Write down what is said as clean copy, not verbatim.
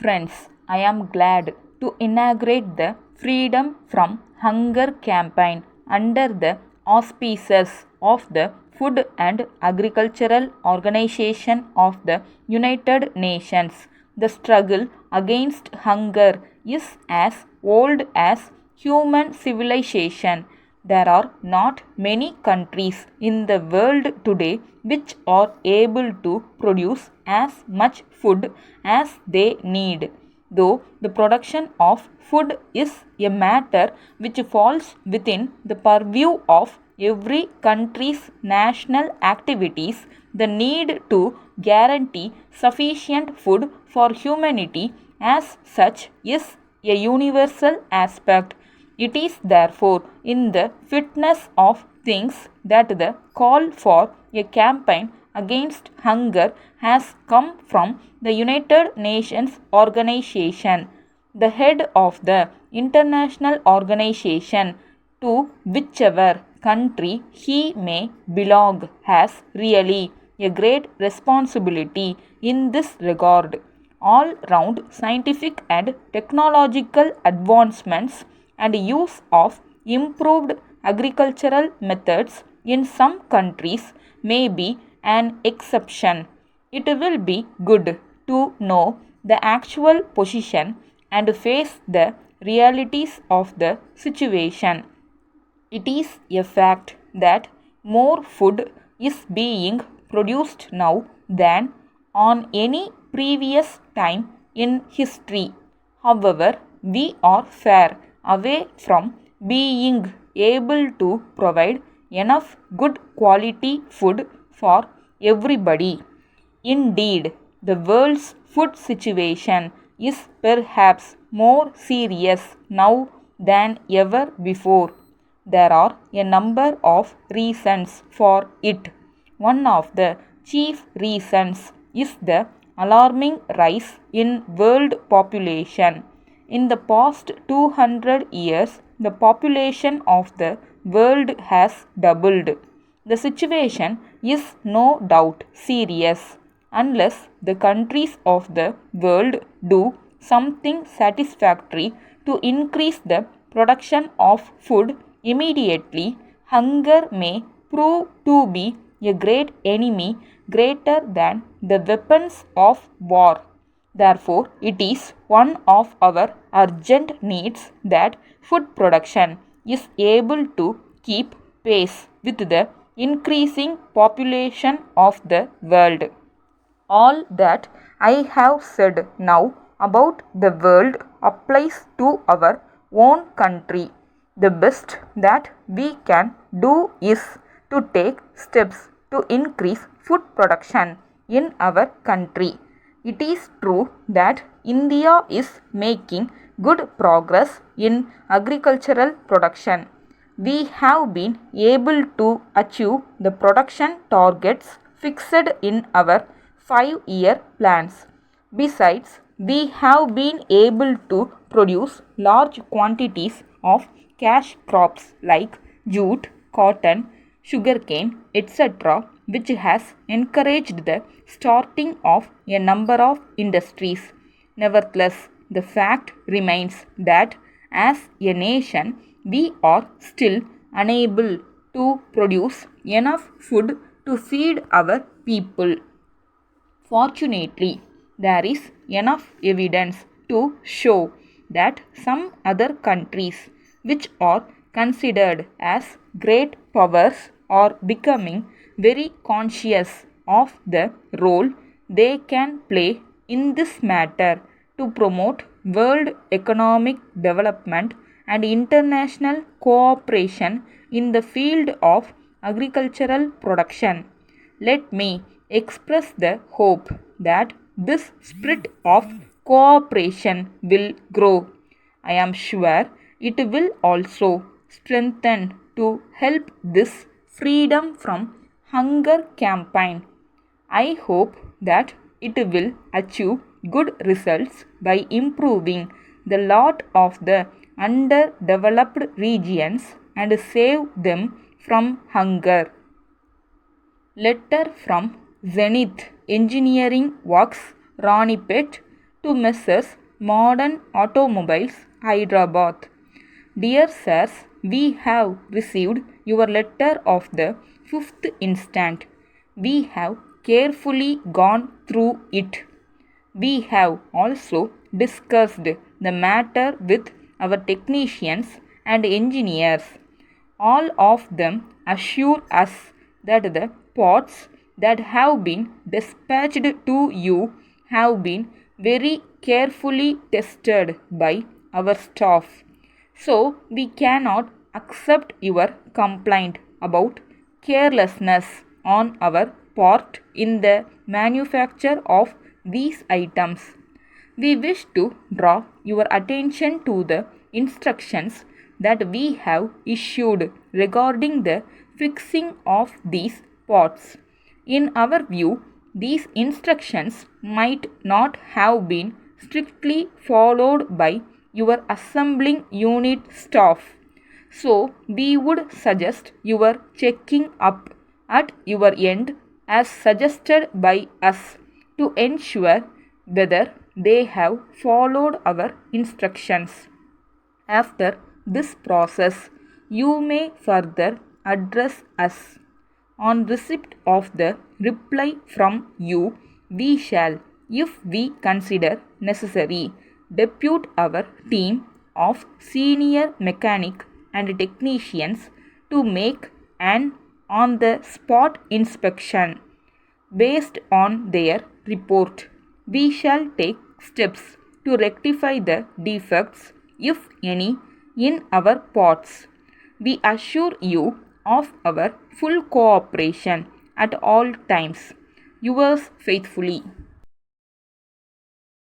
Friends, I am glad to inaugurate the Freedom from Hunger campaign under the auspices of the Food and Agricultural Organization of the United Nations. The struggle against hunger is as old as human civilization. There are not many countries in the world today which are able to produce as much food as they need. Though the production of food is a matter which falls within the purview of every country's national activities, the need to guarantee sufficient food for humanity as such is a universal aspect. It is therefore in the fitness of things that the call for a campaign against hunger has come from the United Nations organization, the head of the international organization, to whichever country he may belong, has really a great responsibility in this regard. All round scientific and technological advancements and use of improved agricultural methods in some countries may be an exception. It will be good to know the actual position and face the realities of the situation. It is a fact that more food is being produced now than on any previous time in history. However, we are far away from being able to provide enough good quality food for everybody. Indeed, the world's food situation is perhaps more serious now than ever before. There are a number of reasons for it. One of the chief reasons is the alarming rise in world population. In the past 200 years, the population of the world has doubled. The situation is no doubt serious unless the countries of the world do something satisfactory to increase the production of food immediately. Hunger may prove to be a great enemy, greater than the weapons of war. Therefore, it is one of our urgent needs that food production is able to keep pace with the increasing population of the world. All that I have said now about the world applies to our own country. The best that we can do is to take steps to increase food production in our country. It is true that India is making good progress in agricultural production. We have been able to achieve the production targets fixed in our 5-year plans. Besides, we have been able to produce large quantities of cash crops like jute, cotton, sugarcane, etc., which has encouraged the starting of a number of industries. Nevertheless, the fact remains that as a nation, we are still unable to produce enough food to feed our people. Fortunately, there is enough evidence to show that some other countries, which are considered as great powers, are becoming very conscious of the role they can play in this matter to promote world economic development and international cooperation in the field of agricultural production. Let me express the hope that this spirit of cooperation will grow. I am sure it will also strengthen to help this freedom from hunger campaign. I hope that it will achieve good results by improving the lot of the underdeveloped regions and save them from hunger. Letter from Zenith Engineering Works, Ranipet, To Mrs. Modern Automobiles, Hyderabad. Dear sirs, we have received your letter of the 5th instant. We have carefully gone through it. We have also discussed the matter with our technicians and engineers. All of them assure us that the pots that have been dispatched to you have been very carefully tested by our staff. So, we cannot accept your complaint about carelessness on our part in the manufacture of these items. We wish to draw your attention to the instructions that we have issued regarding the fixing of these pots. In our view, these instructions might not have been strictly followed by your assembling unit staff. So, we would suggest your checking up at your end as suggested by us to ensure whether they have followed our instructions. After this process, you may further address us. On receipt of the reply from you, we shall, if we consider necessary, depute our team of senior mechanic and technicians to make an on the spot inspection. Based on their report, we shall take steps to rectify the defects, if any, in our pots. We assure you of our full cooperation at all times. Yours faithfully.